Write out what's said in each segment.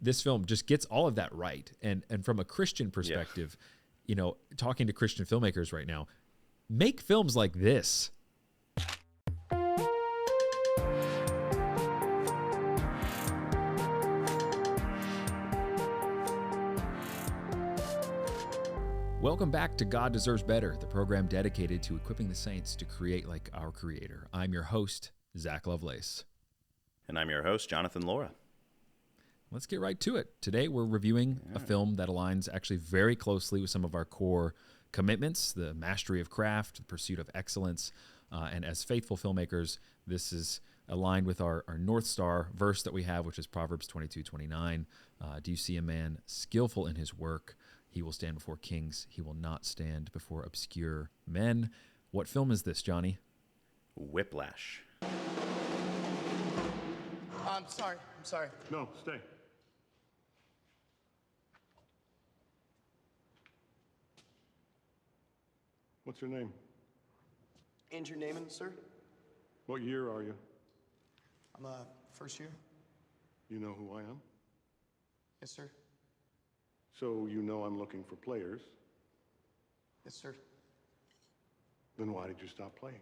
this film just gets all of that right. And from a Christian perspective, talking to Christian filmmakers right now, make films like this. Welcome back to God Deserves Better, the program dedicated to equipping the saints to create like our Creator. I'm your host, Zach Lovelace. And I'm your host, Jonathan Laura. Let's get right to it. Today we're reviewing a film that aligns actually very closely with some of our core commitments, the mastery of craft, the pursuit of excellence, and as faithful filmmakers, this is aligned with our North Star verse that we have, which is Proverbs 22:29. Do you see a man skillful in his work? He will stand before kings. He will not stand before obscure men. What film is this, Johnny? Whiplash. I'm sorry. No, stay. What's your name? Andrew Naaman, sir. What year are you? I'm first year. You know who I am? Yes, sir. So you know I'm looking for players. Yes, sir. Then why did you stop playing?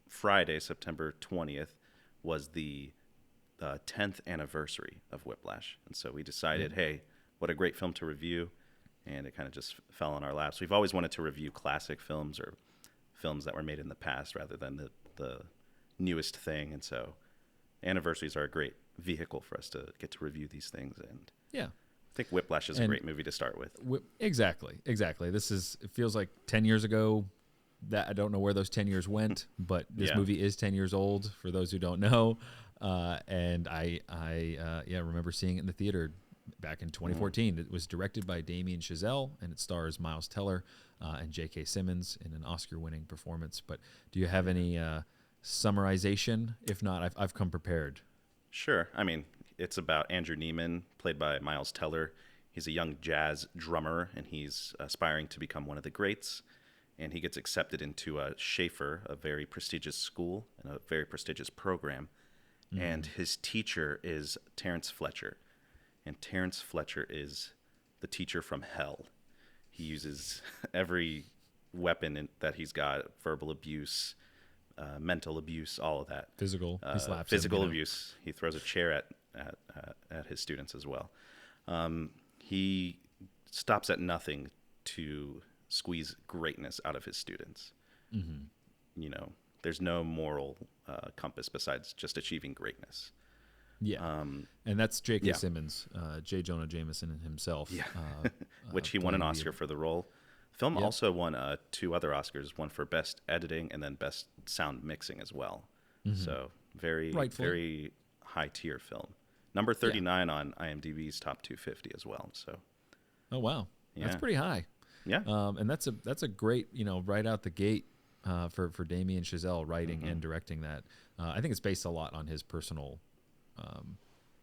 Friday, September 20th, was the 10th anniversary of Whiplash. And so we decided, hey, what a great film to review. And it kind of just fell on our laps. We've always wanted to review classic films or films that were made in the past rather than the newest thing. And so anniversaries are a great vehicle for us to get to review these things. And Yeah. I think Whiplash is a great movie to start with. Exactly. It feels like 10 years ago. That I don't know where those 10 years went, but this movie is 10 years old for those who don't know. And I remember seeing it in the theater back in 2014. It was directed by Damien Chazelle, and it stars Miles Teller and J.K. Simmons in an Oscar-winning performance. But do you have any summarization? If not, I've come prepared. Sure. I mean, it's about Andrew Naaman, played by Miles Teller. He's a young jazz drummer, and he's aspiring to become one of the greats. And he gets accepted into Schaefer, a very prestigious school and a very prestigious program. And his teacher is Terrence Fletcher. And Terrence Fletcher is the teacher from hell. He uses every weapon that he's got, verbal abuse, mental abuse, all of that. Physical. He slaps physical him, abuse. He throws a chair at his students as well. He stops at nothing to squeeze greatness out of his students. There's no moral compass besides just achieving greatness. And that's J.K. Simmons, J. Jonah Jameson himself. Which he won an Oscar for the role. Film also won 2 other Oscars, one for Best Editing and then Best Sound Mixing as well. So very high tier film. Number 39 on IMDb's top 250 as well. So. Oh wow, that's pretty high. Yeah. And that's a great, right out the gate for Damien Chazelle writing and directing that. I think it's based a lot on his personal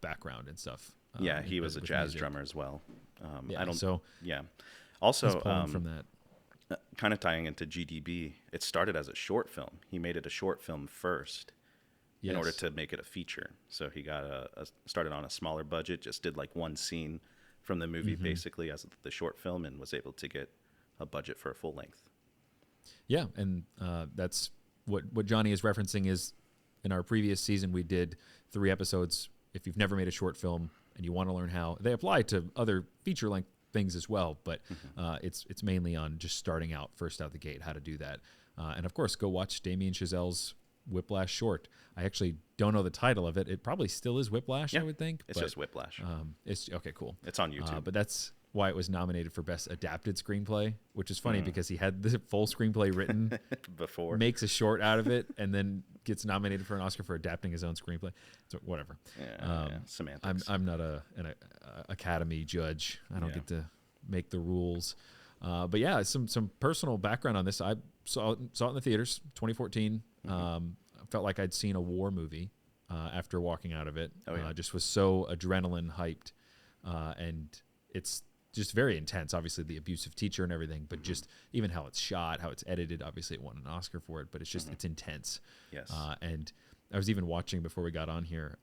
background and stuff. He was a jazz drummer as well. Also, from that. kind of tying into GDB, it started as a short film. He made it a short film first in order to make it a feature. So he got started on a smaller budget, just did like one scene from the movie basically as the short film, and was able to get a budget for a full length. Yeah, and that's what Johnny is referencing is in our previous season we did 3 episodes. If you've never made a short film and you want to learn how, they apply to other feature-length things as well, but it's mainly on just starting out first out the gate, how to do that. And of course, go watch Damien Chazelle's Whiplash short. I actually don't know the title of it. It probably still is Whiplash, I would think. It's just Whiplash. It's okay, cool. It's on YouTube. But that's why it was nominated for Best Adapted Screenplay, which is funny because he had the full screenplay written before, makes a short out of it, and then gets nominated for an Oscar for adapting his own screenplay. So whatever. Semantics. I'm not an Academy judge. I don't get to make the rules. But yeah, some personal background on this. I saw it in the theaters, 2014. I felt like I'd seen a war movie after walking out of it. Just was so adrenaline hyped, and it's just very intense. Obviously, the abusive teacher and everything, but just even how it's shot, how it's edited. Obviously, it won an Oscar for it, but it's just it's intense. Yes. And I was even watching before we got on here.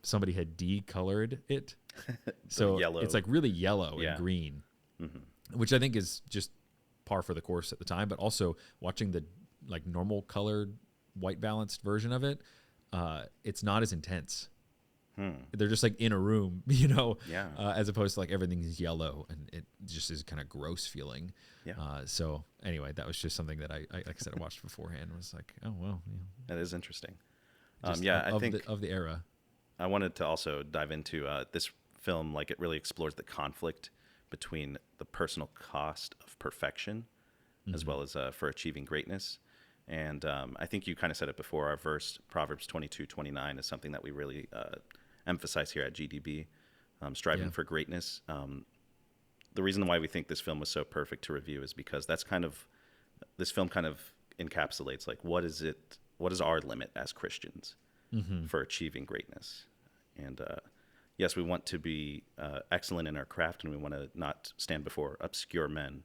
Somebody had decolored it So yellow. it's like really yellow Yeah. and green, which I think is just par for the course at the time. But also watching the like normal colored white balanced version of it, it's not as intense. They're just like in a room, you know, Yeah. as opposed to like everything is yellow and it just is kind of gross feeling. Yeah. So anyway, that was just something that I like I said, I watched beforehand and was like, oh, well, you know, That is interesting. just Yeah, of, I think of the era. I wanted to also dive into this film. Like, it really explores the conflict between the personal cost of perfection as well as for achieving greatness. And I think you kind of said it before. Our verse, Proverbs 22:29, is something that we really emphasize here at GDB, striving for greatness. The reason why we think this film was so perfect to review is because this film kind of encapsulates like what is our limit as Christians for achieving greatness. And yes, we want to be excellent in our craft, and we want to not stand before obscure men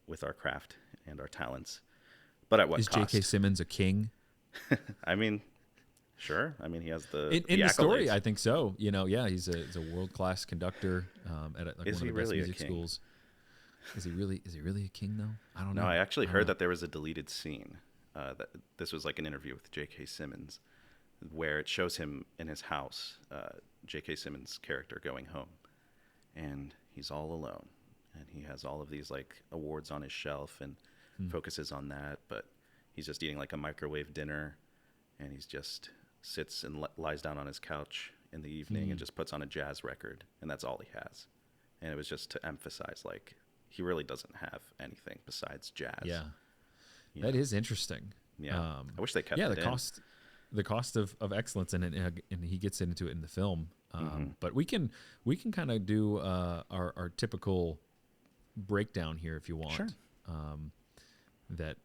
with our craft and our talents. But at what Is cost? J.K. Simmons a king? I mean, sure. I mean, he has the In the story, accolades. I think so. You know, yeah, he's a world-class conductor at like Is one he of the best really a music king? schools. Is he really a king though? I don't know. No, I actually don't heard know. that there was a deleted scene. That this was like an interview with J.K. Simmons, where it shows him in his house, J.K. Simmons' character going home, and he's all alone, and he has all of these like awards on his shelf and focuses on that, but he's just eating like a microwave dinner, and he's just sits and lies down on his couch in the evening and just puts on a jazz record, and that's all he has. And it was just to emphasize like he really doesn't have anything besides jazz. Yeah, you that know? is interesting. Yeah. I wish they kept yeah, it the in. cost of excellence, and he gets into it in the film. But we can kind of do our typical breakdown here if you want. Sure. That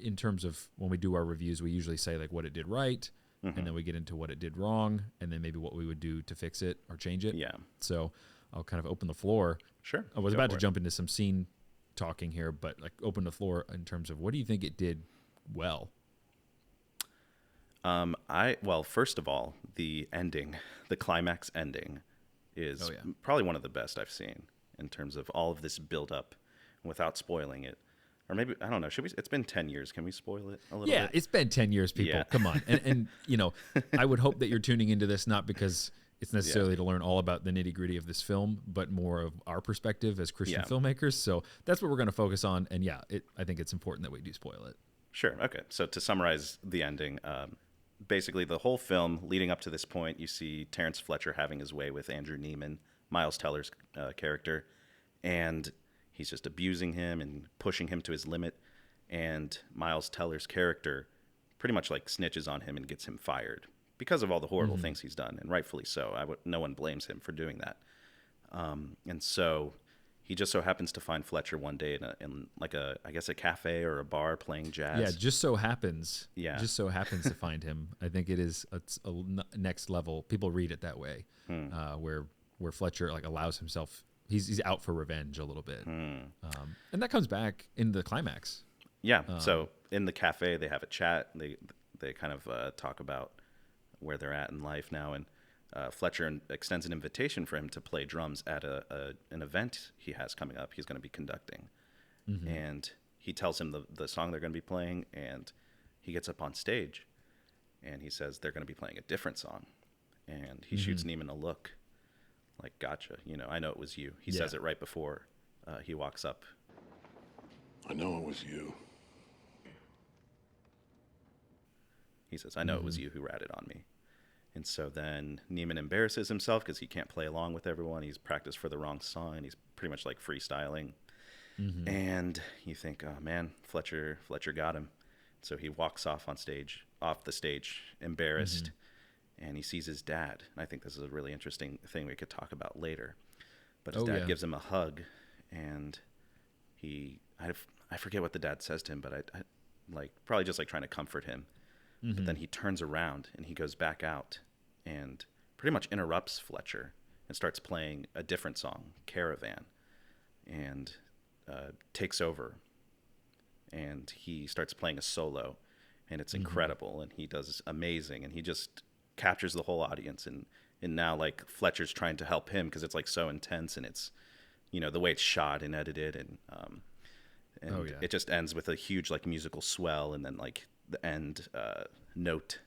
in terms of when we do our reviews, we usually say like what it did right, and then we get into what it did wrong, and then maybe what we would do to fix it or change it. Yeah. So I'll kind of open the floor. Sure. I was Go about for to it. jump into some scene talking here, but like open the floor in terms of what do you think it did well? Well, first of all, the ending, the climax ending, is Oh, yeah. probably one of the best I've seen in terms of all of this build up, without spoiling it. Or maybe I don't know. Should we? It's been 10 years. Can we spoil it a little Yeah, bit? it's been 10 years, people. Yeah. Come on. And you know, I would hope that you're tuning into this not because it's necessarily to learn all about the nitty gritty of this film, but more of our perspective as Christian Yeah. filmmakers. So that's what we're going to focus on. And yeah, I think it's important that we do spoil it. Sure. Okay. So to summarize the ending, basically the whole film leading up to this point, you see Terrence Fletcher having his way with Andrew Neiman, Miles Teller's character, and he's just abusing him and pushing him to his limit. And Miles Teller's character pretty much like snitches on him and gets him fired because of all the horrible things he's done, and rightfully so. No one blames him for doing that. And so he just so happens to find Fletcher one day in like I guess a cafe or a bar playing jazz. Yeah, just so happens. Yeah. Just so happens to find him. I think it's a next level. People read it that way, where Fletcher like allows himself. He's out for revenge a little bit, and that comes back in the climax. Yeah. So in the cafe, they have a chat. They kind of talk about where they're at in life now, and Fletcher extends an invitation for him to play drums at an event he has coming up. He's going to be conducting, and he tells him the song they're going to be playing, and he gets up on stage, and he says they're going to be playing a different song, and he shoots Neiman a look, like gotcha. I know it was you. He says it right before he walks up. I know it was you. He says, I know it was you who ratted on me. And so then Neiman embarrasses himself because he can't play along with everyone. He's practiced for the wrong song, and he's pretty much like freestyling. And you think, oh man, Fletcher got him. So he walks off the stage, embarrassed, and he sees his dad. And I think this is a really interesting thing we could talk about later. But his dad gives him a hug, and I forget what the dad says to him, but I like probably just like trying to comfort him. But then he turns around and he goes back out and pretty much interrupts Fletcher and starts playing a different song, Caravan, and takes over. And he starts playing a solo, and it's incredible, and he does amazing, and he just captures the whole audience and and now like Fletcher's trying to help him because it's like so intense, and it's, you know, the way it's shot and edited, and it just ends with a huge like musical swell, and then like the end note,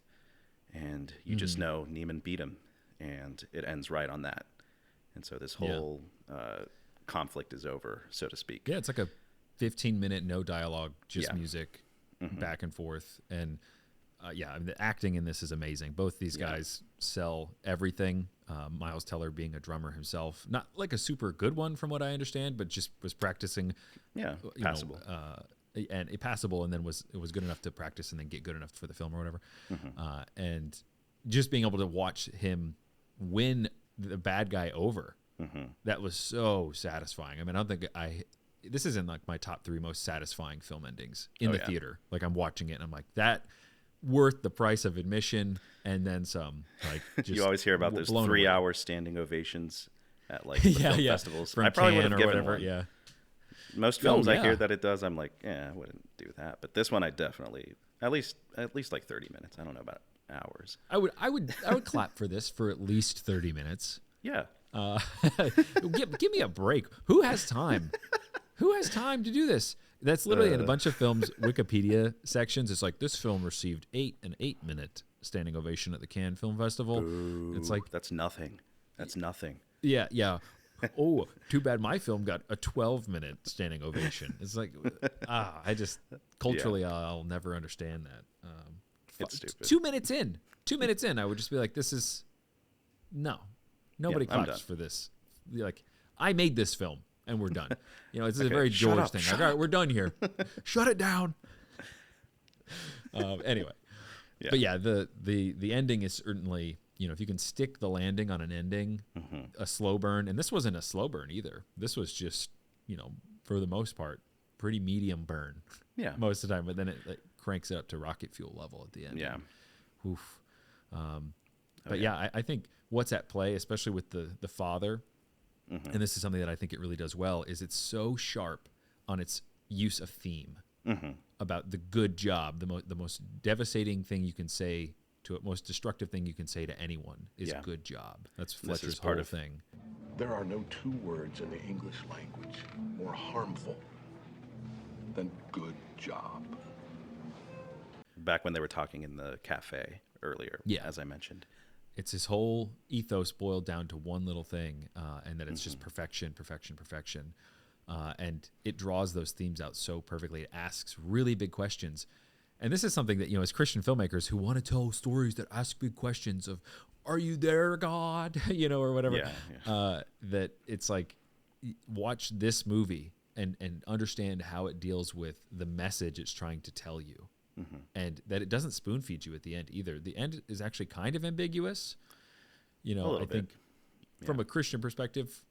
and you just know Neiman beat him, and it ends right on that, and so this whole conflict is over, so to speak. Yeah, it's like a 15-minute no dialogue, just music, back and forth, and I mean, the acting in this is amazing. Both these guys sell everything. Miles Teller being a drummer himself, not like a super good one from what I understand, but just was practicing. Yeah, passable. And passable, and then was good enough to practice and then get good enough for the film or whatever. And just being able to watch him win the bad guy over, that was so satisfying. I mean, I don't think this isn't like my top 3 most satisfying film endings in the theater. Like I'm watching it and I'm like, that worth the price of admission and then some. Like just you always hear about those 3-hour standing ovations at like film festivals. From I probably would have given whatever, one. Yeah. Most films I hear that it does, I'm like, I wouldn't do that. But this one, I definitely at least like 30 minutes. I don't know about hours. I would clap for this for at least 30 minutes. Yeah. Give me a break. Who has time? Who has time to do this? That's literally in a bunch of films Wikipedia sections. It's like this film received an 8-minute standing ovation at the Cannes Film Festival. Ooh, it's like that's nothing. That's nothing. Yeah. Oh, too bad my film got a 12-minute standing ovation. It's like, I just culturally I'll never understand that. It's stupid. 2 minutes in, I would just be like, this is nobody claps for this. Like, I made this film and we're done. You know, it's a very George thing. Like, all right, we're done here. Shut it down. Anyway, but yeah, the ending is certainly, you know, if you can stick the landing on an ending, a slow burn, and this wasn't a slow burn either. This was just, you know, for the most part, pretty medium burn. Yeah, most of the time, but then it cranks it up to rocket fuel level at the end. Yeah. Oof. But I think what's at play, especially with the father, and this is something that I think it really does well, is it's so sharp on its use of theme about the good job, the most devastating thing you can say to it, most destructive thing you can say to anyone is good job. That's Fletcher's whole thing. There are no 2 words in the English language more harmful than good job. Back when they were talking in the cafe earlier, as I mentioned. It's his whole ethos boiled down to one little thing, and that it's just perfection. And it draws those themes out so perfectly. It asks really big questions. And this is something that, you know, as Christian filmmakers who want to tell stories that ask big questions of, are you there, God? You know, or whatever, that it's like, watch this movie and understand how it deals with the message it's trying to tell you. And that it doesn't spoon feed you at the end either. The end is actually kind of ambiguous. You know, I think from a Christian perspective,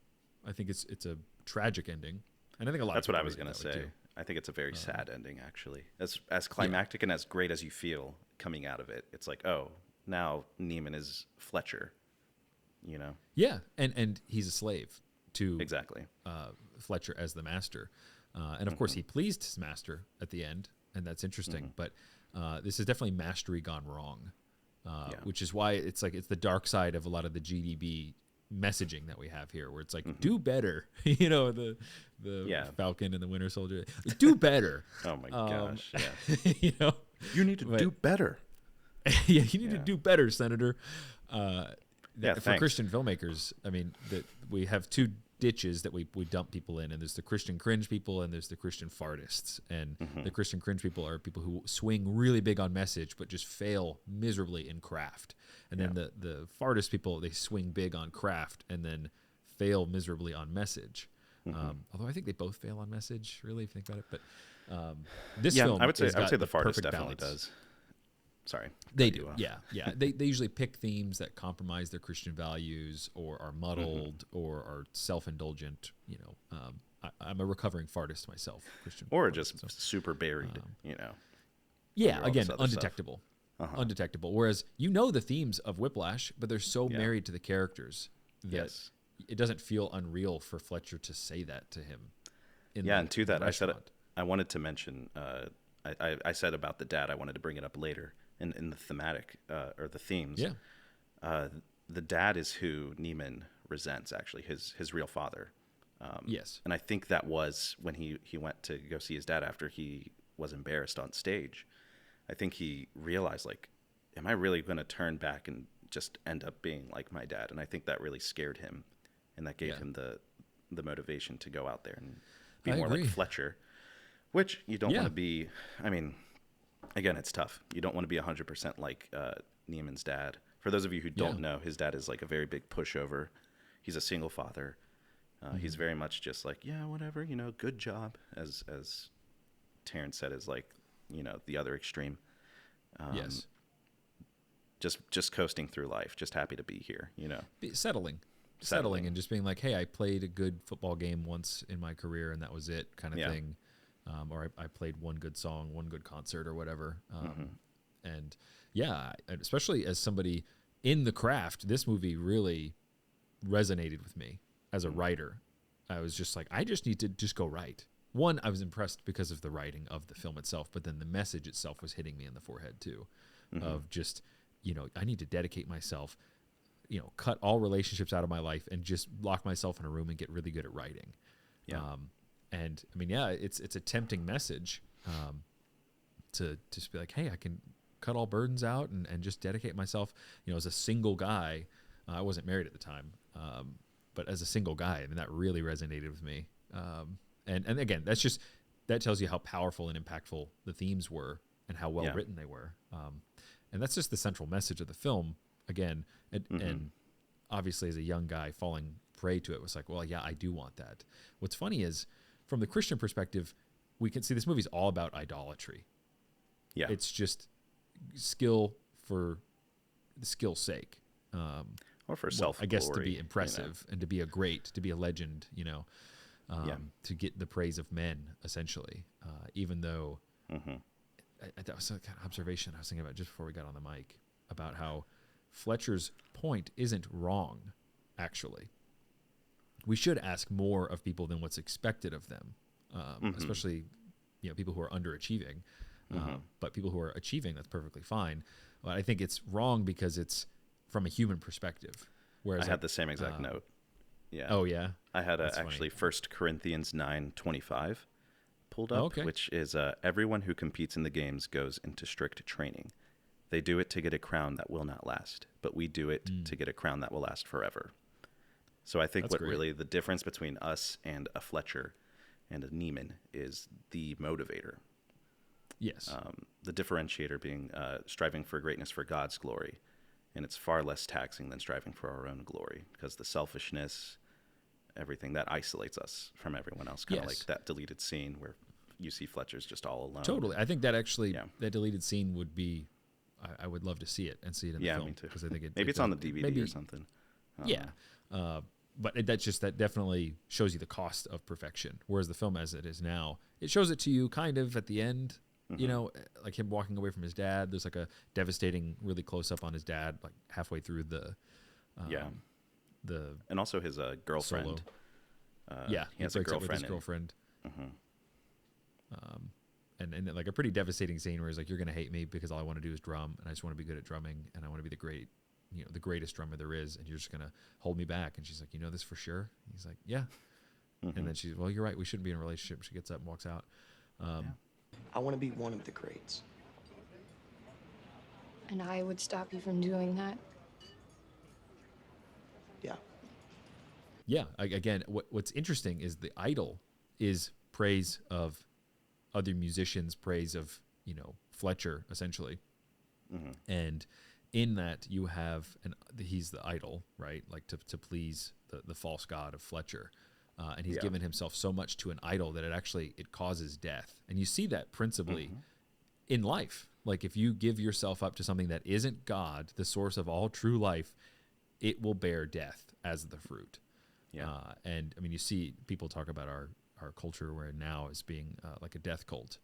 I think it's a tragic ending. And I think a lot That's of what I was going to say. I think it's a very sad ending, actually. As climactic and as great as you feel coming out of it, it's like, oh, now Neiman is Fletcher, you know? Yeah, and he's a slave to Fletcher as the master. And of course, he pleased his master at the end, and that's interesting. But this is definitely mastery gone wrong, which is why it's the dark side of a lot of the GDB messaging that we have here, where it's like, do better. You know, the Falcon and the Winter Soldier, do better. Oh my gosh! Yeah. You know, you need to do better. You need to do better, Senator. For Christian filmmakers, I mean, that we have 2 ditches that we dump people in, and there's the Christian cringe people and there's the Christian fartists. And the Christian cringe people are people who swing really big on message but just fail miserably in craft. And then the fartist people, they swing big on craft and then fail miserably on message. Although I think they both fail on message, really, if you think about it. But this film, I would say the fartist definitely balance. does. Sorry. They do, yeah. They usually pick themes that compromise their Christian values or are muddled or are self-indulgent. You know, I'm a recovering fartist myself, Christian. Or just super buried, you know. Yeah, again, undetectable. Undetectable. Whereas you know the themes of Whiplash, but they're so married to the characters that it doesn't feel unreal for Fletcher to say that to him. And to that, I wanted to mention, I said about the dad, I wanted to bring it up later. In the thematic or the themes, the dad is who Neiman resents, actually, his real father. Yes. And I think that was when he went to go see his dad after he was embarrassed on stage. I think he realized, like, am I really going to turn back and just end up being like my dad? And I think that really scared him, and that gave him the motivation to go out there and be I more agree. like Fletcher, which you don't Yeah. want to be. I mean, again, it's tough. You don't want to be 100% like Neiman's dad. For those of you who don't know, his dad is like a very big pushover. He's a single father. He's very much just like, yeah, whatever, you know, good job, as Terrence said, is like, you know, the other extreme. Yes. Just coasting through life, just happy to be here, you know. Settling and just being like, hey, I played a good football game once in my career and that was it, kind of thing. Or I played one good song, one good concert or whatever. And yeah, especially as somebody in the craft, this movie really resonated with me as a writer. I was just like, I just need to just go write. One, I was impressed because of the writing of the film itself, but then the message itself was hitting me in the forehead too, of just, you know, I need to dedicate myself, you know, cut all relationships out of my life and just lock myself in a room and get really good at writing. And I mean, yeah, it's a tempting message to just be like, hey, I can cut all burdens out and just dedicate myself, you know, as a single guy. I wasn't married at the time, but as a single guy, I mean, that really resonated with me. And again, that tells you how powerful and impactful the themes were and how well written they were. And that's just the central message of the film. Again, and obviously as a young guy falling prey to it was like, well, yeah, I do want that. What's funny is from the Christian perspective, we can see this movie's all about idolatry. Yeah. It's just skill for the skill's sake. Or for self-glory, I guess to be impressive, you know? and to be a great, to be a legend, you know, to get the praise of men, essentially. Even though that was a kind of observation I was thinking about just before we got on the mic, about how Fletcher's point isn't wrong, actually. We should ask more of people than what's expected of them, especially, you know, people who are underachieving. But people who are achieving, that's perfectly fine. But I think it's wrong because it's from a human perspective. Whereas I had the same exact note. Yeah. Oh yeah. I had That's actually funny. 1 Corinthians 9:25 pulled up, which is everyone who competes in the games goes into strict training. They do it to get a crown that will not last, but we do it to get a crown that will last forever. So I think That's what great. really the difference between us and a Fletcher and a Neiman is the motivator. Yes. The differentiator being striving for greatness for God's glory. And it's far less taxing than striving for our own glory, because the selfishness, everything that isolates us from everyone else, kind of like that deleted scene where you see Fletcher's just all alone. Totally. I think that actually, that deleted scene would be, I would love to see it and see it in the film. Me too. Because I think maybe it's on the DVD or something. But that definitely shows you the cost of perfection. Whereas the film as it is now, it shows it to you kind of at the end, you know, like him walking away from his dad. There's like a devastating, really close up on his dad, like halfway through the and also his girlfriend. He has a breaks up with his girlfriend. And like a pretty devastating scene where he's like, you're going to hate me because all I want to do is drum, and I just want to be good at drumming, and I want to be the greatest drummer there is, and you're just going to hold me back. And she's like, you know this for sure? He's like, yeah. And then she's, well, you're right, we shouldn't be in a relationship. She gets up and walks out. I want to be one of the greats. And I would stop you from doing that. Yeah. Yeah. Again, what's interesting is the idol is praise of other musicians, praise of, you know, Fletcher, essentially. And in that you have, he's the idol, right? Like to please the false god of Fletcher. And he's given himself so much to an idol that it causes death. And you see that principally in life. Like if you give yourself up to something that isn't God, the source of all true life, it will bear death as the fruit. And I mean, you see people talk about our culture where now is being like a death cult,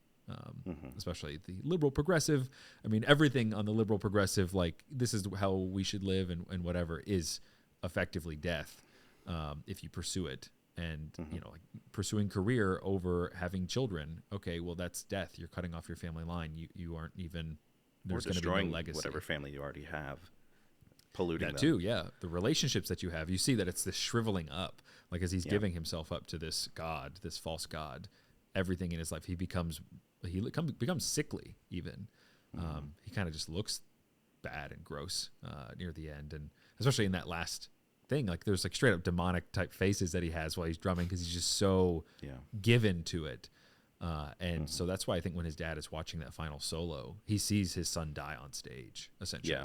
especially the liberal progressive. I mean, everything on the liberal progressive, like this is how we should live and whatever, is effectively death if you pursue it. And, you know, like pursuing career over having children. Okay, well, that's death. You're cutting off your family line. You aren't even, there's going to be no legacy. Whatever family you already have. polluting that them. too. Yeah, the relationships that you have, you see that it's this shriveling up, like as he's giving himself up to this god, this false god. Everything in his life, he becomes sickly. Even he kind of just looks bad and gross near the end, and especially in that last thing, like there's like straight up demonic type faces that he has while he's drumming because he's just so given to it. And so that's why I think when his dad is watching that final solo, he sees his son die on stage, essentially. Yeah.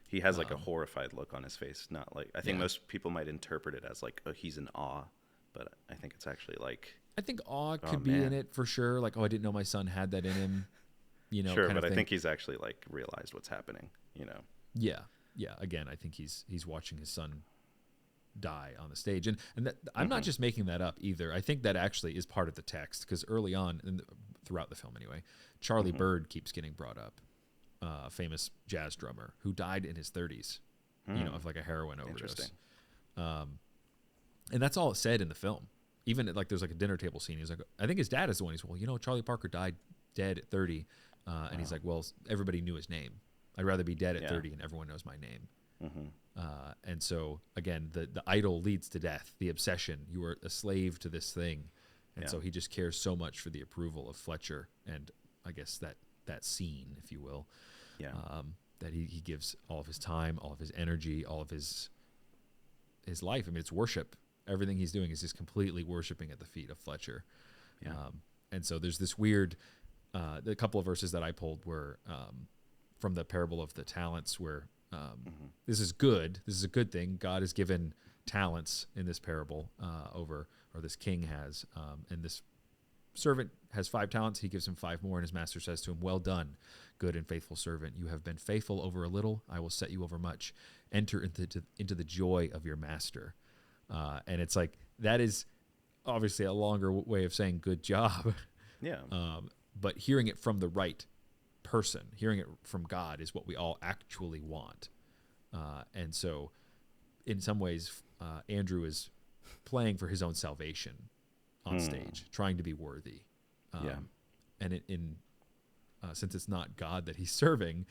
He has like a horrified look on his face. Not like, I think most people might interpret it as like, oh, he's in awe, but I think it's actually like, I think awe could be in it for sure. Like, oh, I didn't know my son had that in him, you know. Sure, kind but of I thing. think he's actually like realized what's happening, you know. Yeah. Again, I think he's watching his son die on the stage, and that, I'm not just making that up either. I think that actually is part of the text, because early on throughout the film anyway, Charlie Bird keeps getting brought up, a famous jazz drummer who died in his 30s, you know, of like a heroin overdose. And that's all it said in the film. Even like there's like a dinner table scene. He's like, I think his dad is the one. He's, well, you know, Charlie Parker died dead at 30, and he's like, well, everybody knew his name. I'd rather be dead at 30 and everyone knows my name. And so again, the idol leads to death, the obsession. You are a slave to this thing. And so he just cares so much for the approval of Fletcher. And I guess that scene, if you will, that he gives all of his time, all of his energy, all of his life. I mean, it's worship. Everything he's doing is just completely worshiping at the feet of Fletcher. And so there's this weird, the couple of verses that I pulled were from the parable of the talents, where this is good. This is a good thing. God has given talents in this parable or this king has, and this servant has 5 talents. He gives him 5 more, and his master says to him, well done, good and faithful servant. You have been faithful over a little. I will set you over much. Enter into the joy of your master. And it's like, that is obviously a longer way of saying good job. But hearing it from the right person, hearing it from God, is what we all actually want. And so in some ways, Andrew is playing for his own salvation on stage, trying to be worthy. And since it's not God that he's serving,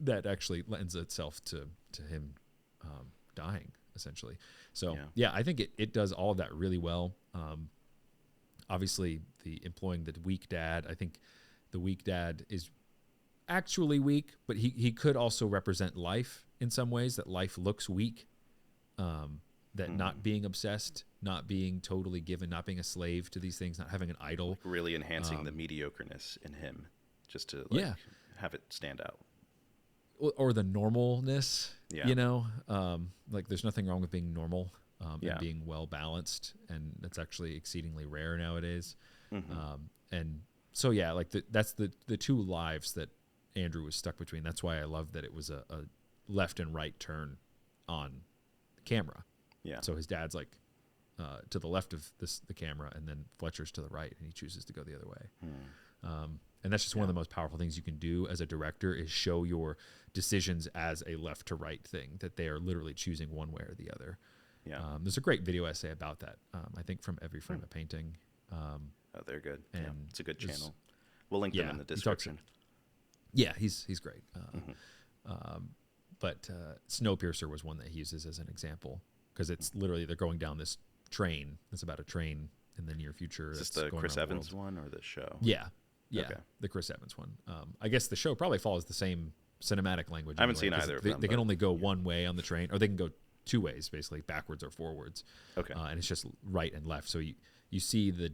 that actually lends itself to him dying, essentially. So I think it does all of that really well. Obviously, the employing the weak dad. I think the weak dad is actually weak, but he could also represent life in some ways. That life looks weak. That not being obsessed, not being totally given, not being a slave to these things, not having an idol, really enhancing the mediocreness in him, just to have it stand out. Or the normalness, you know, like there's nothing wrong with being normal and being well balanced, and that's actually exceedingly rare nowadays. And so like that's the two lives that Andrew was stuck between. That's why I love that it was a left and right turn on camera. So his dad's like to the left of the camera, and then Fletcher's to the right, and he chooses to go the other way. And that's just one of the most powerful things you can do as a director, is show your decisions as a left to right thing, that they are literally choosing one way or the other. There's a great video essay about that, I think, from Every Frame of Painting. They're good. And it's a good channel. We'll link them in the description. He's great. But Snowpiercer was one that he uses as an example, because it's literally they're going down this train. It's about a train in the near future. Is this the Chris Evans one or the show? Okay. The Chris Evans one. I guess the show probably follows the same cinematic language. I haven't seen either of them. They can only go one way on the train, or they can go 2 ways, basically, backwards or forwards. And it's just right and left. So you see the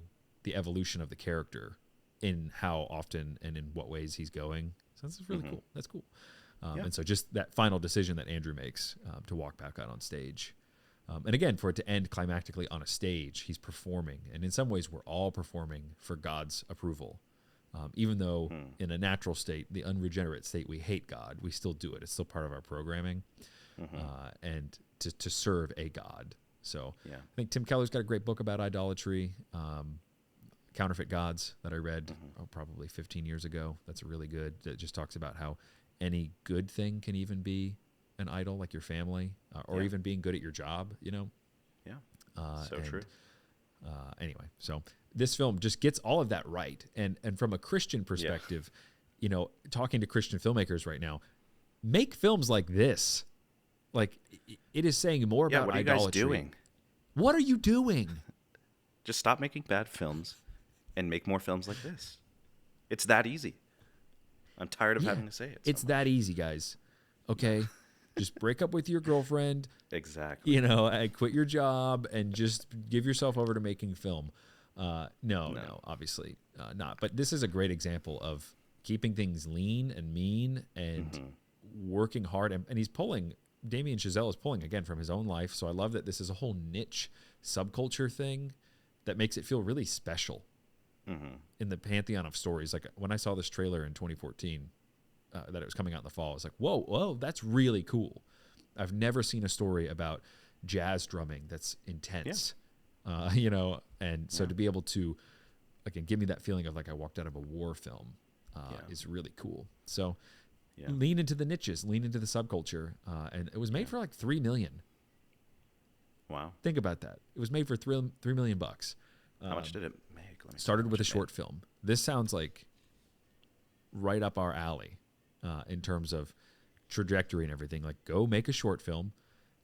evolution of the character in how often and in what ways he's going. So that's really cool. That's cool. And so just that final decision that Andrew makes to walk back out on stage. And again, for it to end climactically on a stage, he's performing. And in some ways, we're all performing for God's approval. Even though in a natural state, the unregenerate state, we hate God, we still do it. It's still part of our programming. And to serve a God. So I think Tim Keller's got a great book about idolatry, Counterfeit Gods, that I read probably 15 years ago. That's really good. It just talks about how any good thing can even be an idol, like your family, or even being good at your job, you know? True. Anyway, so this film just gets all of that right. And from a Christian perspective, you know, talking to Christian filmmakers right now, make films like this. Like, it is saying more Yeah, about what are you idolatry. guys doing? What are you doing? Just stop making bad films and make more films like this. It's that easy. I'm tired of having to say it. It's that easy, guys. Okay? Just break up with your girlfriend. Exactly. You know, and quit your job and just give yourself over to making film. No, obviously not. But this is a great example of keeping things lean and mean and working hard. And he's pulling, Damien Chazelle is pulling, again, from his own life. So I love that this is a whole niche subculture thing that makes it feel really special in the pantheon of stories. Like when I saw this trailer in 2014, that it was coming out in the fall, I was like, whoa, that's really cool. I've never seen a story about jazz drumming that's intense, you know, and so to be able to, again, give me that feeling of like I walked out of a war film is really cool. So lean into the niches, lean into the subculture, and it was made for like $3 million. Wow. Think about that. It was made for $3 million. How much did it make? Started with a short film. This sounds like right up our alley in terms of trajectory and everything. Like, go make a short film,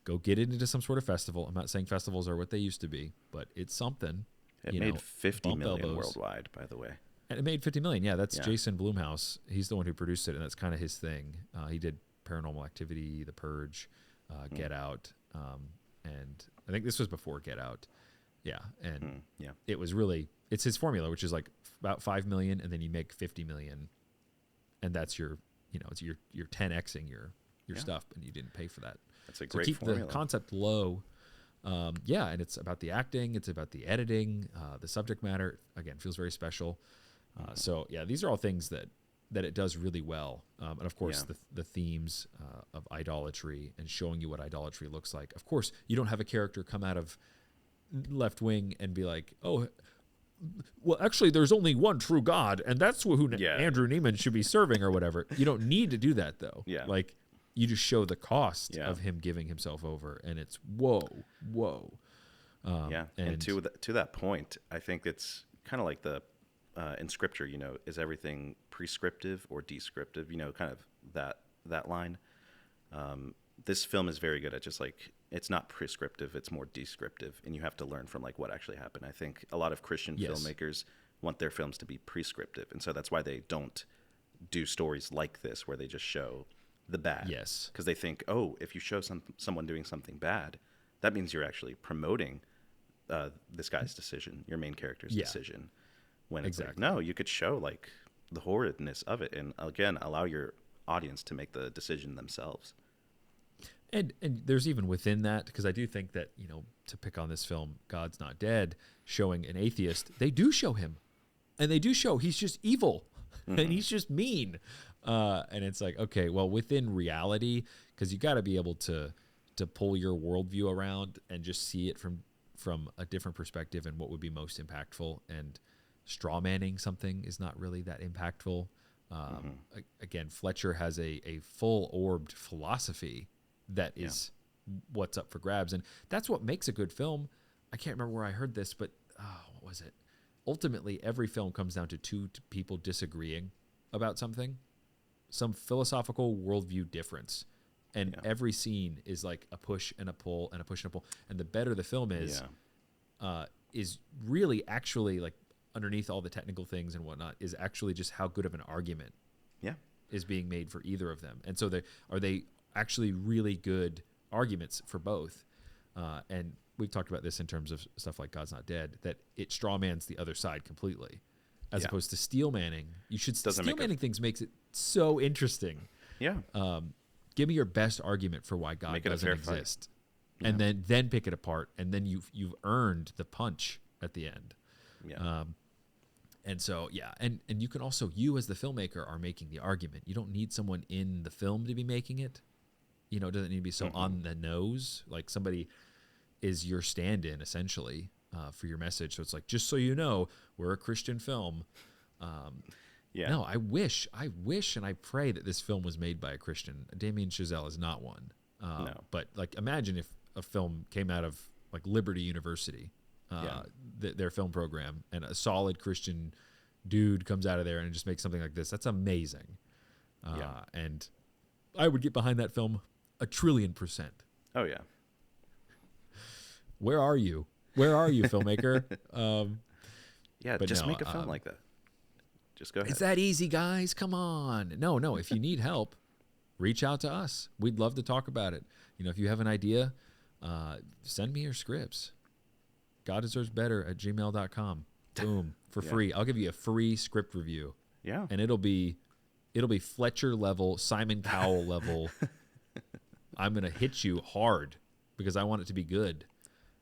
go get it into some sort of festival. I'm not saying festivals are what they used to be, but it's something. It made $50 million worldwide, by the way. And it made $50 million. Yeah, that's Jason Blumhouse. He's the one who produced it, and that's kind of his thing. He did Paranormal Activity, The Purge, Get Out, and I think this was before Get Out. Yeah, and it was really, it's his formula, which is like about $5 million, and then you make $50 million, and that's your, you know, it's your 10xing your stuff, and you didn't pay for that. That's a great formula. The concept low, and it's about the acting, it's about the editing, the subject matter. Again, feels very special. So yeah, these are all things that it does really well, and of course the themes of idolatry and showing you what idolatry looks like. Of course, you don't have a character come out of left wing and be like, oh, well, actually, there's only one true God, and that's who Andrew Neiman should be serving or whatever. You don't need to do that, though. Yeah. Like, you just show the cost of him giving himself over, and it's whoa. And to that point, I think it's kind of like the in Scripture, you know, is everything prescriptive or descriptive? You know, kind of that line. This film is very good at just like, it's not prescriptive, it's more descriptive, and you have to learn from like what actually happened. I think a lot of Christian filmmakers want their films to be prescriptive, and so that's why they don't do stories like this where they just show the bad. Yes. Because they think, oh, if you show someone doing something bad, that means you're actually promoting this guy's decision, your main character's decision. When it's like, no, you could show like the horridness of it, and again, allow your audience to make the decision themselves. And there's even within that, because I do think that, you know, to pick on this film, God's Not Dead, showing an atheist, they do show him. And they do show he's just evil. And he's just mean. And it's like, okay, well, within reality, because you got to be able to pull your worldview around and just see it from a different perspective and what would be most impactful. And straw manning something is not really that impactful. Again, Fletcher has a full-orbed philosophy that is what's up for grabs. And that's what makes a good film. I can't remember where I heard this, but what was it? Ultimately, every film comes down to two people disagreeing about something, some philosophical worldview difference. And every scene is like a push and a pull and a push and a pull. And the better the film is really actually like underneath all the technical things and whatnot is actually just how good of an argument is being made for either of them. And so are they actually really good arguments for both? And we've talked about this in terms of stuff like God's Not Dead, that it strawmans the other side completely, as opposed to steel manning. Steel manning things makes it so interesting. Yeah. Give me your best argument for why God doesn't exist, and then pick it apart, and then you've earned the punch at the end. Yeah. And so, and you can also, you as the filmmaker are making the argument. You don't need someone in the film to be making it. You know, it doesn't need to be so on the nose. Like somebody is your stand-in essentially for your message. So it's like, just so you know, we're a Christian film. No, I wish and I pray that this film was made by a Christian. Damien Chazelle is not one. No. But like, imagine if a film came out of like Liberty University, their film program, and a solid Christian dude comes out of there and just makes something like this. That's amazing. And I would get behind that film 1,000,000,000,000%. Oh yeah. Where are you? Where are you, filmmaker? Yeah, but just no, make a film like that. Just go ahead. It's that easy, guys. Come on. No. If you need help, reach out to us. We'd love to talk about it. If you have an idea, send me your scripts. goddeservesbetter@gmail.com. Boom, for free. I'll give you a free script review. Yeah. And it'll be Fletcher level, Simon Cowell level. I'm going to hit you hard because I want it to be good.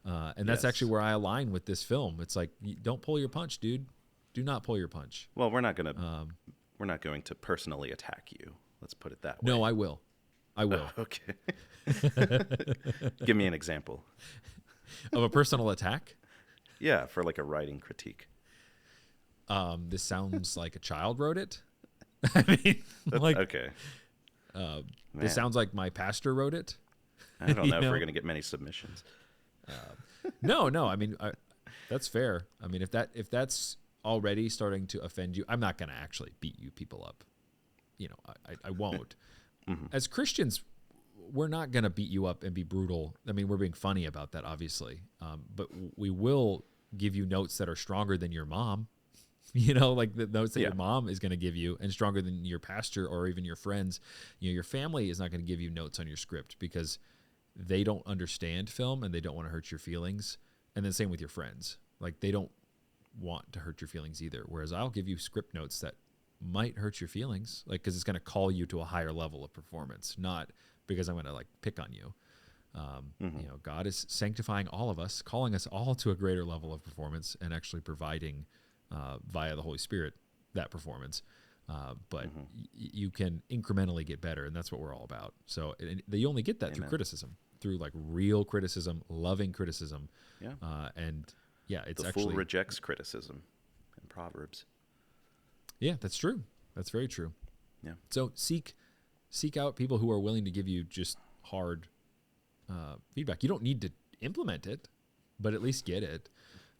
And that's actually where I align with this film. It's like, don't pull your punch, dude. Do not pull your punch. Well, we're not going to personally attack you. Let's put it that way. No, I will. Okay. Give me an example Of a personal attack? Yeah, for like a writing critique. This sounds like a child wrote it. I mean, like, okay. This sounds like my pastor wrote it. I don't know if we're going to get many submissions. No. I mean, that's fair. I mean, if that's already starting to offend you, I'm not going to actually beat you people up. I won't. Mm-hmm. As Christians, we're not going to beat you up and be brutal. I mean, we're being funny about that, obviously. But we will give you notes that are stronger than your mom. Like the notes that your mom is going to give you, and stronger than your pastor or even your friends. Your family is not going to give you notes on your script because they don't understand film and they don't want to hurt your feelings. And then same with your friends. Like, they don't want to hurt your feelings either. Whereas I'll give you script notes that might hurt your feelings, like, because it's going to call you to a higher level of performance, not because I'm going to like pick on you. God is sanctifying all of us, calling us all to a greater level of performance, and actually providing via the Holy Spirit that performance. But you can incrementally get better, and that's what we're all about. So you only get that through criticism, through like real criticism, loving criticism. Yeah. It's the actually fool rejects criticism in Proverbs. Yeah, that's true. That's very true. Yeah. So seek out people who are willing to give you just hard feedback. You don't need to implement it, but at least get it.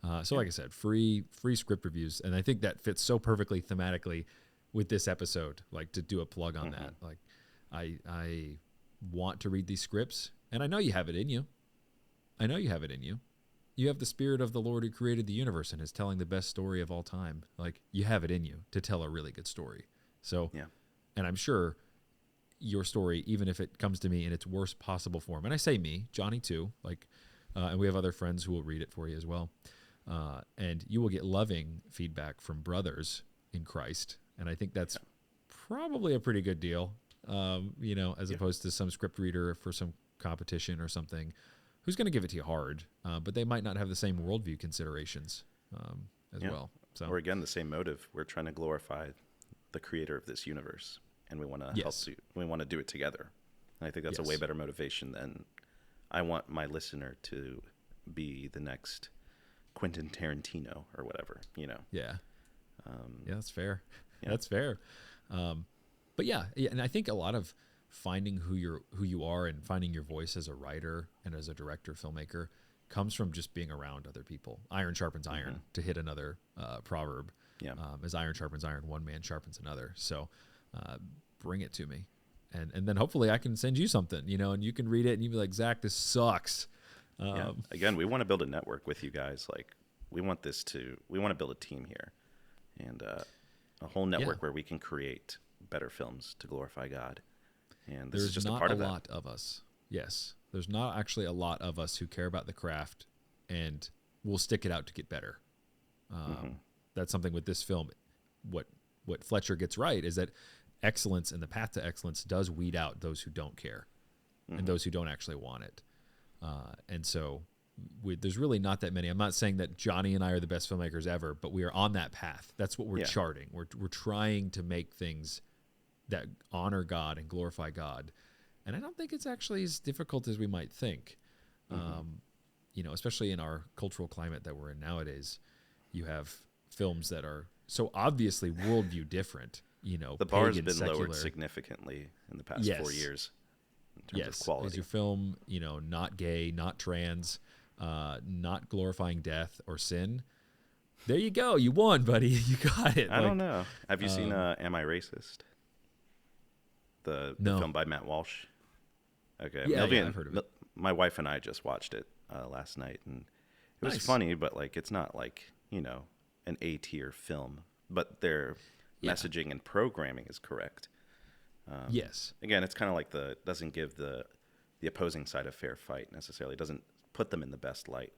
Like I said, free script reviews, and I think that fits so perfectly thematically with this episode. Like, to do a plug on that. Like, I want to read these scripts, and I know you have it in you. You have the Spirit of the Lord who created the universe and is telling the best story of all time. Like, you have it in you to tell a really good story. So, and I'm sure your story, even if it comes to me in its worst possible form, and I say me, Johnny too, like, and we have other friends who will read it for you as well. And you will get loving feedback from brothers in Christ. And I think that's probably a pretty good deal, as opposed to some script reader for some competition or something who's going to give it to you hard, but they might not have the same worldview considerations as well. So, or again, the same motive. We're trying to glorify the creator of this universe, and we want to help you. We want to do it together. And I think that's a way better motivation than I want my listener to be the next Quentin Tarantino or whatever, Yeah, that's fair. Yeah. That's fair. But and I think a lot of finding who you are and finding your voice as a writer and as a director, filmmaker, comes from just being around other people. Iron sharpens iron, to hit another proverb. Yeah. As iron sharpens iron, one man sharpens another. So bring it to me. And then hopefully I can send you something, and you can read it and you be like, Zach, this sucks. Again, we want to build a network with you guys. Like, we want to build a team here, and a whole network where we can create better films to glorify God. And this is just a part of that. There's not a lot of us. Yes. There's not actually a lot of us who care about the craft and will stick it out to get better. That's something with this film. What Fletcher gets right is that excellence and the path to excellence does weed out those who don't care and those who don't actually want it. And so there's really not that many. I'm not saying that Johnny and I are the best filmmakers ever, but we are on that path. That's what we're charting. We're trying to make things that honor God and glorify God. And I don't think it's actually as difficult as we might think. Especially in our cultural climate that we're in nowadays, you have films that are so obviously worldview different. The bar has been lowered significantly in the past 4 years in terms of quality. Is your film, not gay, not trans, not glorifying death or sin? There you go. You won, buddy. You got it. I don't know. Have you seen Am I Racist? The film by Matt Walsh. Okay, Yeah, I've heard of it. My wife and I just watched it last night, and it was Nice. funny, but like it's not like an A-tier film, but their messaging and programming is correct. Yes. Again, it's kind of like doesn't give the opposing side a fair fight necessarily. It doesn't put them in the best light.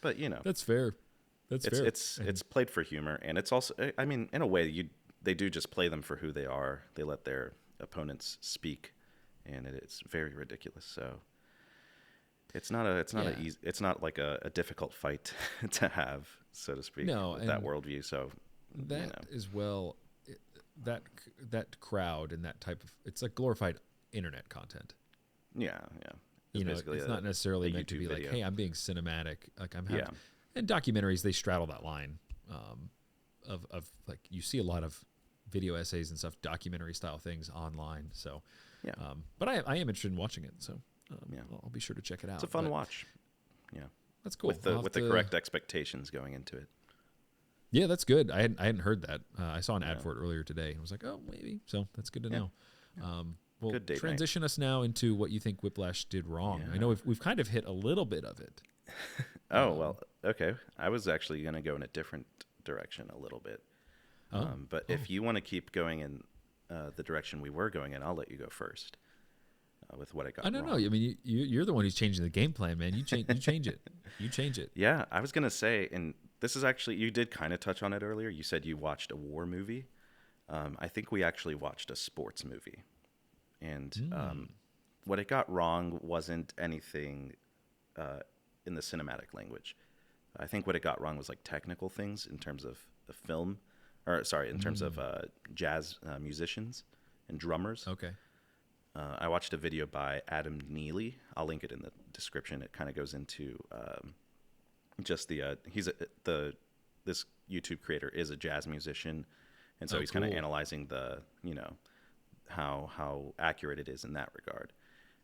But That's fair. That's fair. It's played for humor, and it's also, I mean, in a way, they do just play them for who they are. They let their opponents speak, and it's very ridiculous. So it's not like a difficult fight to have, so to speak. No, with that worldview. So that as well, that crowd and that type of, it's like glorified internet content. Yeah. It's not necessarily meant to be video. like, hey, I'm being cinematic. Like I'm having, and documentaries, they straddle that line of like, you see a lot of video essays and stuff, documentary style things online. So, but I am interested in watching it. So I'll be sure to check it out. It's a fun watch. Yeah. That's cool. With the correct expectations going into it. Yeah, that's good. I hadn't heard that. I saw an ad for it earlier today. I was like, oh, maybe. So that's good to know. Well, Good date transition us now into what you think Whiplash did wrong. I know we've kind of hit a little bit of it. Well, okay. I was actually going to go in a different direction a little bit. But if you want to keep going in the direction we were going in, I'll let you go first with what I got I don't wrong. know. I mean, you're the one who's changing the game plan, man. You change it. You change it. Yeah, I was going to say, and this is actually, you did kind of touch on it earlier. You said you watched a war movie. I think we actually watched a sports movie. And what it got wrong wasn't anything in the cinematic language. I think what it got wrong was like technical things in terms of the film, in terms of jazz musicians and drummers. Okay. I watched a video by Adam Neely. I'll link it in the description. It kind of goes into just this YouTube creator is a jazz musician, and so he's kind of analyzing the how accurate it is in that regard.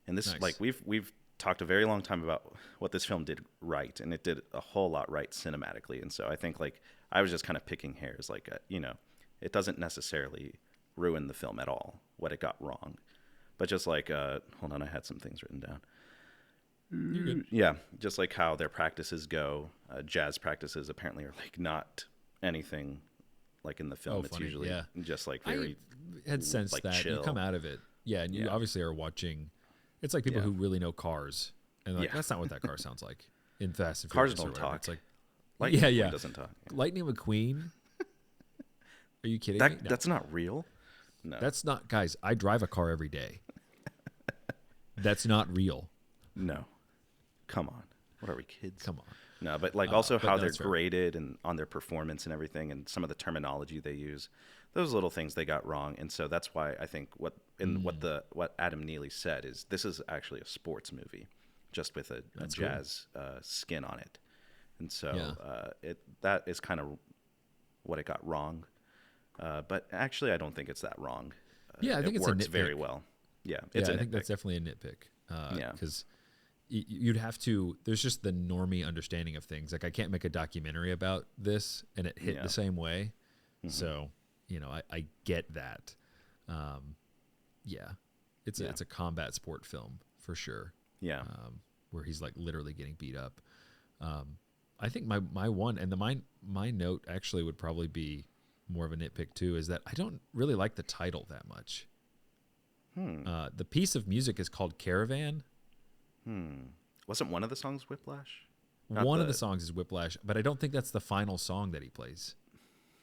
And this Nice. like we've talked a very long time about what this film did right, and it did a whole lot right cinematically. And so I think like I was just kind of picking hairs, like it doesn't necessarily ruin the film at all what it got wrong, but just like hold on, I had some things written down. You're good. Yeah, just like how their practices go. Jazz practices apparently are like not anything like in the film. It's funny. usually just like very I had sensed like that chill. you come out of it. Yeah, and you obviously are watching. It's like people who really know cars, and they're like, that's not what that car sounds like in Fast and Cars Furious. don't or whatever. talk. It's like, Lightning yeah. McQueen doesn't talk. Lightning McQueen. Are you kidding me? No. That's not real. No, That's not, guys. I drive a car every day. That's not real. no. Come on, what are we, kids? Come on. No, but like also but how no, they're that's fair. graded and on their performance and everything, and some of the terminology they use. Those little things they got wrong, and so that's why I think what Adam Neely said is this is actually a sports movie, just with a jazz skin on it, and so that is kind of what it got wrong. But actually, I don't think it's that wrong. I think it it's a works nitpick. very well. Yeah, I a think nitpick. that's definitely a nitpick. Yeah. Because you'd have to. There's just the normie understanding of things. Like I can't make a documentary about this and it hit the same way. Mm-hmm. So I get that. It's a combat sport film for sure. Yeah. Where he's like literally getting beat up. I think my one and my note actually would probably be more of a nitpick too, is that I don't really like the title that much. The piece of music is called Caravan. Wasn't one of the songs Whiplash? One of the songs is Whiplash, but I don't think that's the final song that he plays.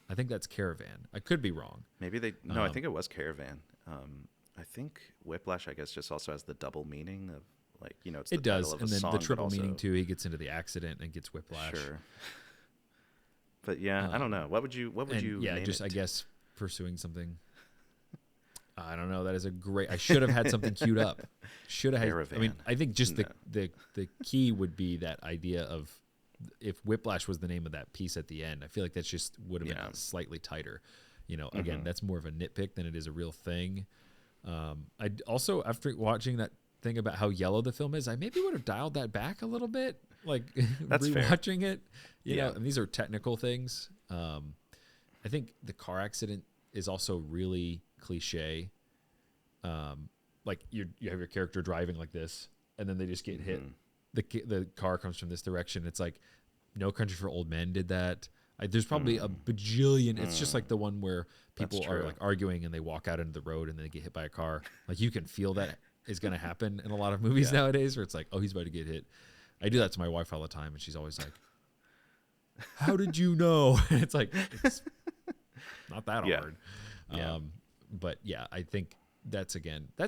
I think that's Caravan. I could be wrong. Maybe I think it was Caravan. I think Whiplash, I guess, just also has the double meaning of like, it's the It does, title of and a then song, the but triple also, meaning too. He gets into the accident and gets whiplash. Sure. But yeah, I don't know. What would you name it? I guess pursuing something. I don't know. That is a great. I should have had something queued up. Should have had. Caravan. I mean, I think just No. the key would be that idea of if Whiplash was the name of that piece at the end. I feel like that's just would have been slightly tighter. Again, that's more of a nitpick than it is a real thing. I also, after watching that thing about how yellow the film is, I maybe would have dialed that back a little bit. Like That's fair. rewatching it, you Yeah. know, and these are technical things. I think the car accident is also really cliche. like you have your character driving like this, and then they just get hit. The car comes from this direction. It's like No Country for Old Men did that. There's probably a bajillion. It's just like the one where people are like arguing and they walk out into the road and then they get hit by a car. Like you can feel that is going to happen in a lot of movies nowadays, where it's like, oh, he's about to get hit. I do that to my wife all the time, and she's always like, "How did you know?" And it's like, it's not that hard. But yeah, I think that's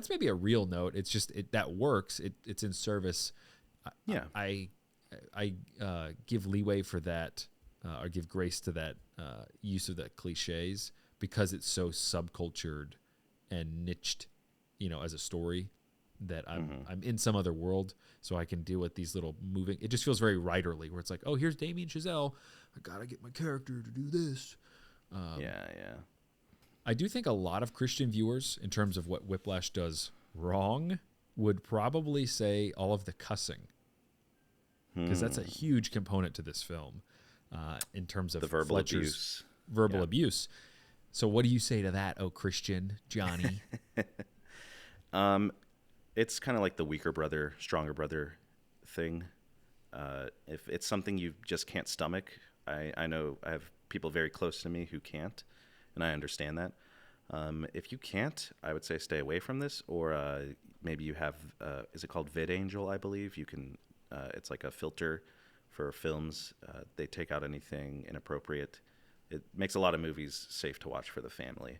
maybe a real note. It's just that works. It's in service. I give leeway for that, or give grace to that use of the cliches, because it's so subcultured and niched, as a story, that I'm in some other world, so I can deal with these little moving. It just feels very writerly, where it's like, oh, here's Damien Chazelle. I gotta get my character to do this. I do think a lot of Christian viewers, in terms of what Whiplash does wrong, would probably say all of the cussing, because that's a huge component to this film, in terms of the verbal Fletcher's abuse. Abuse. So what do you say to that, oh Christian Johnny? It's kind of like the weaker brother, stronger brother thing. If it's something you just can't stomach, I know I have people very close to me who can't, and I understand that. If you can't, I would say stay away from this, or maybe you have, is it called VidAngel, I believe? You can, it's like a filter for films. They take out anything inappropriate. It makes a lot of movies safe to watch for the family.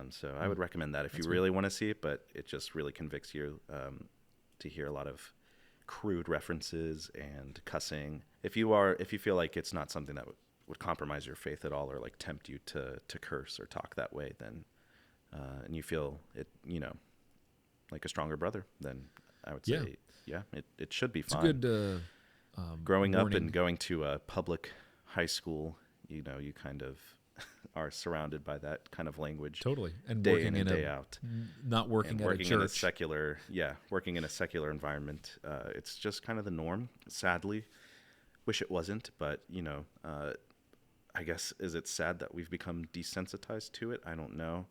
So I would recommend that if you really want to see it, but it just really convicts you to hear a lot of crude references and cussing. If you feel like it's not something that would compromise your faith at all, or like tempt you to curse or talk that way, then and you feel it, like a stronger brother, then I would say, it should be fine. It's a good growing warning. up and going to a public high school, you kind of are surrounded by that kind of language. Totally. And day working in and day out. Not working at a church. In a secular, working in a secular environment. It's just kind of the norm, sadly. Wish it wasn't, but, I guess, is it sad that we've become desensitized to it? I don't know.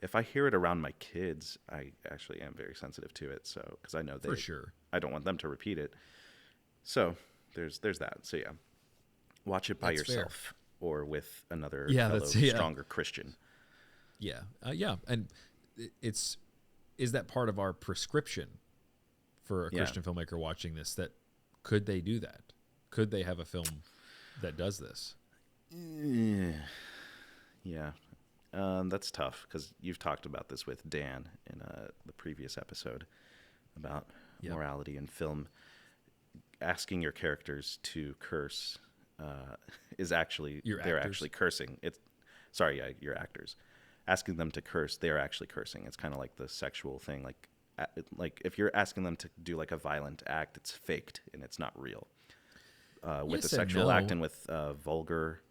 If I hear it around my kids, I actually am very sensitive to it. So, because I know For sure. I don't want them to repeat it. So there's that. So yeah, watch it by yourself. Fair. Or with another fellow stronger Christian. Yeah. And is that part of our prescription for a Christian filmmaker watching this, that could they do that? Could they have a film that does this? Yeah. That's tough, because you've talked about this with Dan in the previous episode about morality in film. Asking your characters to curse is actually they're actually cursing. Your actors. Asking them to curse, they're actually cursing. It's kind of like the sexual thing. Like if you're asking them to do like a violent act, it's faked and it's not real. With the sexual act and with vulgar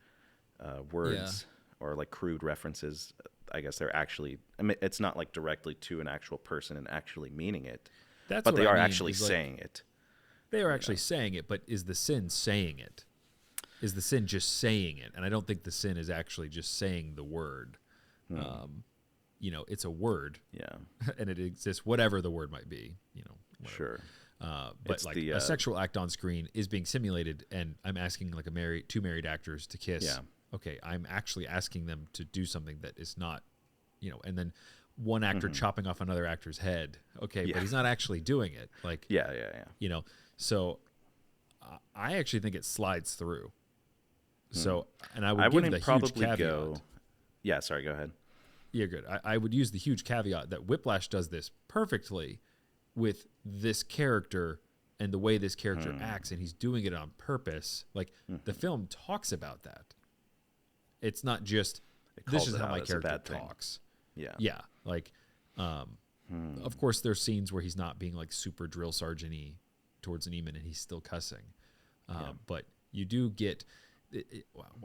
words or like crude references, I guess they're actually. I mean, it's not like directly to an actual person and actually meaning it, but they are actually saying it. They are actually saying it, but is the sin saying it? Is the sin just saying it? And I don't think the sin is actually just saying the word. It's a word. Yeah. And it exists, whatever the word might be, whatever. Sure. But it's like a sexual act on screen is being simulated, and I'm asking like two married actors to kiss. Yeah. Okay, I'm actually asking them to do something that is not, and then one actor chopping off another actor's head. Okay, but he's not actually doing it. Like, so I actually think it slides through. So, and I would give the huge caveat. Yeah, sorry, go ahead. Yeah, good. I would use the huge caveat that Whiplash does this perfectly with this character and the way this character acts, and he's doing it on purpose. Like, the film talks about that. It's not just, this is how my character talks. Yeah. Like, of course, there's scenes where he's not being like super drill sergeant-y towards Neiman and he's still cussing. But you do get,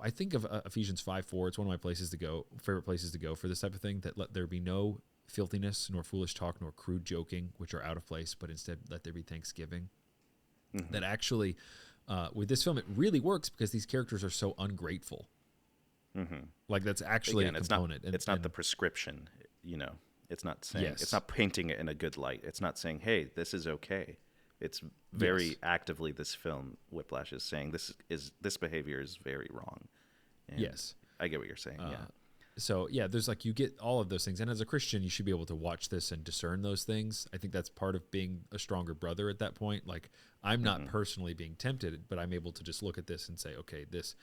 I think of Ephesians 5:4. It's one of my favorite places to go for this type of thing, that let there be no filthiness, nor foolish talk, nor crude joking, which are out of place, but instead let there be thanksgiving. That actually, with this film, it really works because these characters are so ungrateful. Like, that's actually a component. It's not the prescription, It's not saying Yes. it's not painting it in a good light. It's not saying, "Hey, this is okay." It's very actively this film, Whiplash, is saying this behavior is very wrong. And Yes. I get what you're saying. Yeah. So yeah, there's like, you get all of those things, and as a Christian, you should be able to watch this and discern those things. I think that's part of being a stronger brother at that point. Like, I'm not personally being tempted, but I'm able to just look at this and say, okay, this.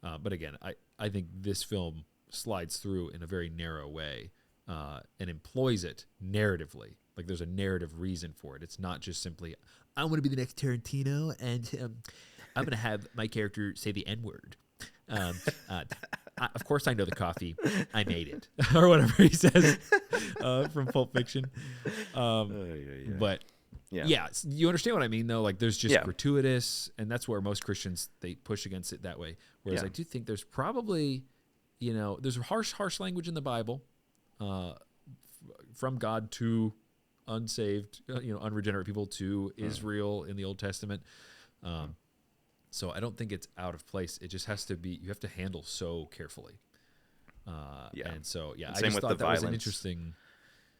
But again, I think this film slides through in a very narrow way and employs it narratively. Like, there's a narrative reason for it. It's not just simply, I want to be the next Tarantino, and I'm going to have my character say the N-word. Of course I know the coffee. I made it. Or whatever he says from Pulp Fiction. But yeah, you understand what I mean, though? Like, there's just gratuitous, and that's where most Christians, they push against it that way. Whereas I do think there's probably, there's harsh language in the Bible from God to unsaved, unregenerate people, to Israel in the Old Testament. So I don't think it's out of place. It just has to be, you have to handle so carefully. And so, And I same just with thought the that was an violence. interesting.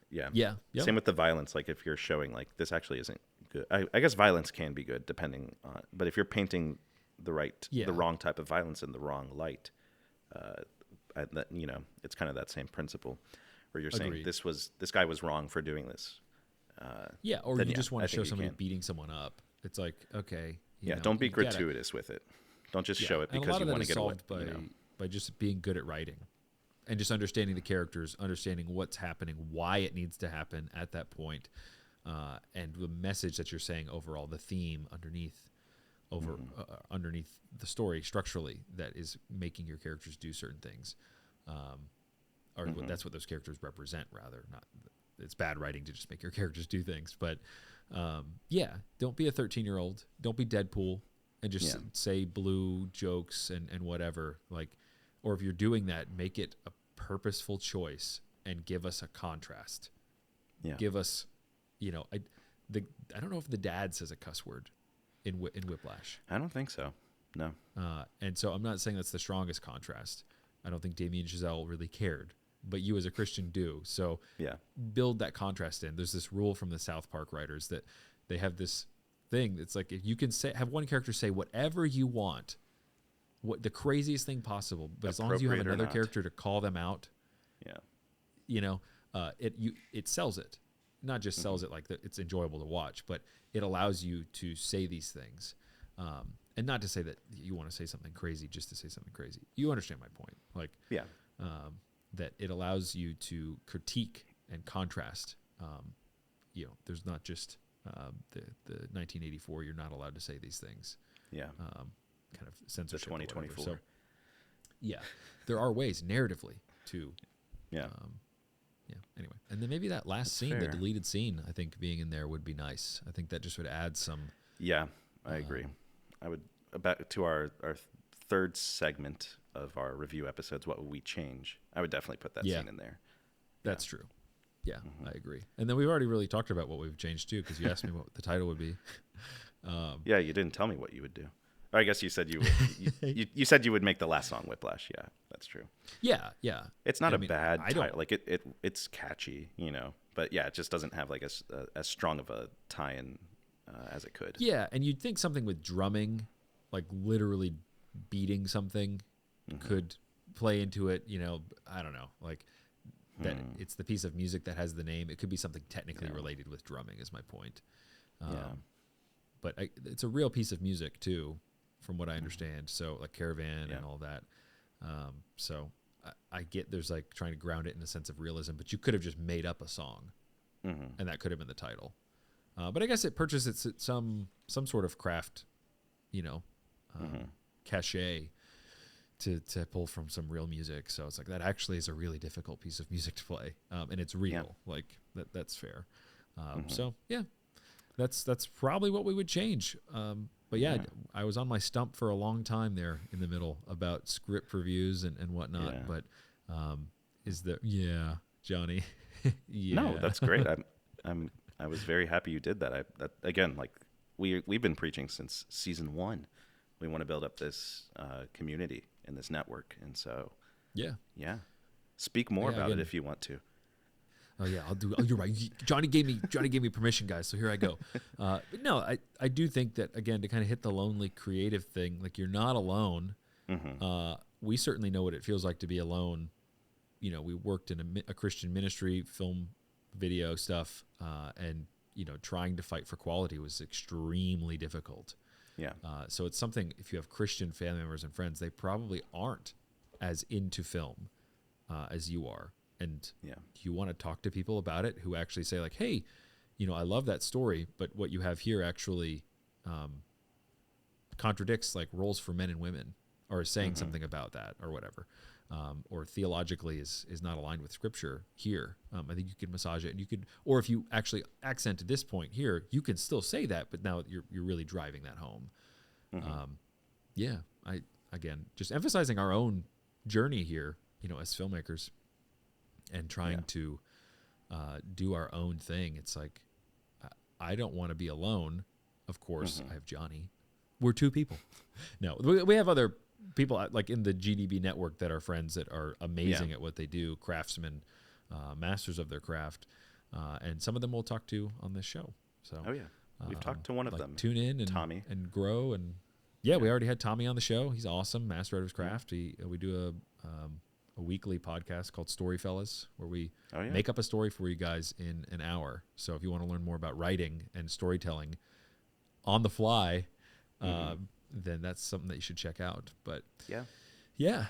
Yeah. Yep. Same with the violence. Like, if you're showing, like, this actually isn't good. I guess violence can be good depending on, but if you're painting the wrong type of violence in the wrong light, it's kind of that same principle where you're saying this guy was wrong for doing this. Or you just want I to show think you somebody can. beating someone up. It's like, okay. Don't be you gotta- gratuitous with it. Don't just show it And a because lot you of that want is to get away. solved by just being good at writing and just understanding the characters, understanding what's happening, why it needs to happen at that point, and the message that you're saying overall, the theme underneath the story structurally that is making your characters do certain things, that's what those characters represent. Rather, not it's bad writing to just make your characters do things, but don't be a 13-year-old. Don't be Deadpool and just say blue jokes and whatever. Like, or if you're doing that, make it a purposeful choice and give us a contrast. Yeah. Give us, I don't know if the dad says a cuss word in Whiplash. I don't think so. No. And so I'm not saying that's the strongest contrast. I don't think Damien Chazelle really cared, but you as a Christian do. So build that contrast in. There's this rule from the South Park writers that they have this thing. It's like, if you can have one character say whatever you want, what the craziest thing possible, but as long as you have another character to call them out, it sells it. Not just sells it like it's enjoyable to watch, but it allows you to say these things. And not to say that you want to say something crazy just to say something crazy. You understand my point. Like, that it allows you to critique and contrast. There's not just the 1984, you're not allowed to say these things. Kind of censorship. The 2024. So, there are ways narratively to. Anyway, and then maybe that last scene, the deleted scene, I think being in there would be nice. I think that just would add some. Yeah, I agree. I would, about to our third segment of our review episodes, what would we change? I would definitely put that scene in there. That's true. Yeah, I agree. And then we've already really talked about what we've changed too, because you asked me what the title would be. You didn't tell me what you would do. Or I guess you said you would. you said you would make the last song Whiplash. Yeah, that's true. Yeah. It's not bad title. Like it's catchy, But it just doesn't have like as strong of a tie-in as it could. Yeah, and you'd think something with drumming, like literally beating something, could play into it. I don't know, like that. It's the piece of music that has the name. It could be something technically related with drumming. Is my point. But it's a real piece of music too, from what I understand. So like Caravan and all that. So I get there's like trying to ground it in a sense of realism, but you could have just made up a song, and that could have been the title. But I guess it purchases some sort of craft, cachet to pull from some real music. So it's like that actually is a really difficult piece of music to play, and it's real. Like that's fair. So that's probably what we would change. But I was on my stump for a long time there in the middle about script reviews and whatnot. Yeah. But Johnny? No, that's great. I was very happy you did that. That again, like we've been preaching since season 1. We want to build up this community and this network, and so speak more about it if you want to. Oh yeah, I'll do. Oh, you're right. Johnny gave me permission, guys. So here I go. But no, I do think that, again, to kind of hit the lonely creative thing, like, you're not alone. We certainly know what it feels like to be alone. You know, we worked in a Christian ministry, film, video stuff, and you know, trying to fight for quality was extremely difficult. Yeah. So it's something, if you have Christian family members and friends, they probably aren't as into film as you are. And you want to talk to people about it who actually say, like, hey, you know, I love that story, but what you have here actually contradicts, like, roles for men and women, or is saying something about that, or whatever, or theologically is not aligned with Scripture here. I think you could massage it, and you could, or if you actually accented this point here, you can still say that, but now you're really driving that home. Again, just emphasizing our own journey here, you know, as filmmakers, and trying to do our own thing. It's like, I don't want to be alone. Of course, I have Johnny. We're two people. No, we have other people, like, in the GDB network that are friends that are amazing at what they do, craftsmen, masters of their craft, and some of them we'll talk to on this show. So, we've talked to one of them. Tune in and Tommy, and grow, and we already had Tommy on the show. He's awesome, master of his craft. We do a weekly podcast called Story Fellas, where we make up a story for you guys in an hour. So if you want to learn more about writing and storytelling on the fly, then that's something that you should check out. But I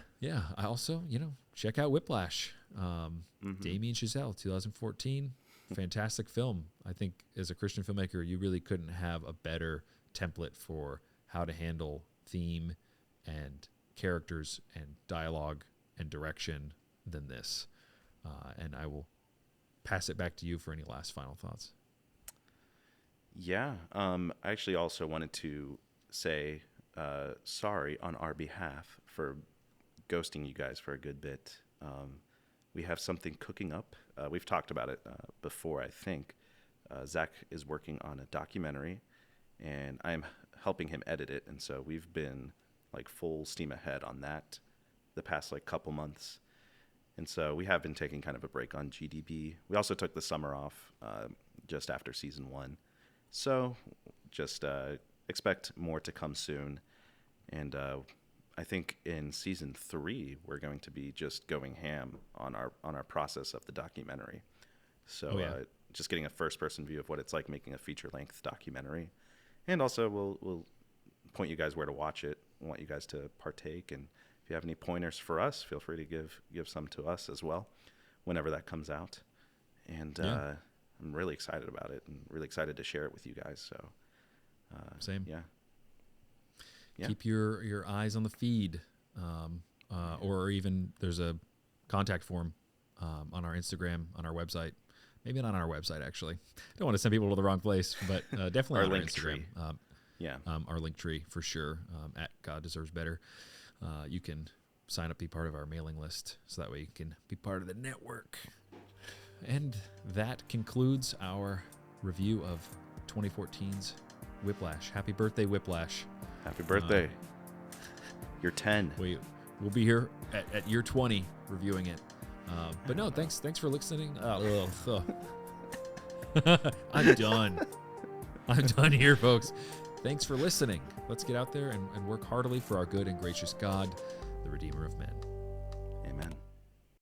also, you know, check out Whiplash. Damien Chazelle, 2014, fantastic film. I think as a Christian filmmaker, you really couldn't have a better template for how to handle theme and characters and dialogue and direction than this. And I will pass it back to you for any last final thoughts. I actually also wanted to say sorry on our behalf for ghosting you guys for a good bit. We have something cooking up. We've talked about it before, I think. Zach is working on a documentary, and I'm helping him edit it, and so we've been like full steam ahead on that the past like couple months. And so we have been taking kind of a break on GDB. We also took the summer off just after season 1. So just expect more to come soon. And I think in season 3, we're going to be just going ham on our process of the documentary. So just getting a first-person view of what it's like making a feature-length documentary. And also we'll point you guys where to watch it. We want you guys to partake, and if you have any pointers for us, feel free to give some to us as well whenever that comes out. And I'm really excited about it, and really excited to share it with you guys. So same. Yeah. Keep your eyes on the feed, or even there's a contact form on our Instagram, on our website. Maybe not on our website, actually. Don't want to send people to the wrong place, but definitely on our Instagram. Our link tree for sure, at God Deserves Better. You can sign up, be part of our mailing list, so that way you can be part of the network. And that concludes our review of 2014's Whiplash. Happy birthday, Whiplash. Happy birthday. You're 10. We'll be here at year 20 reviewing it. But no, thanks for listening. I'm done. I'm done here, folks. Thanks for listening. Let's get out there and work heartily for our good and gracious God, the Redeemer of men.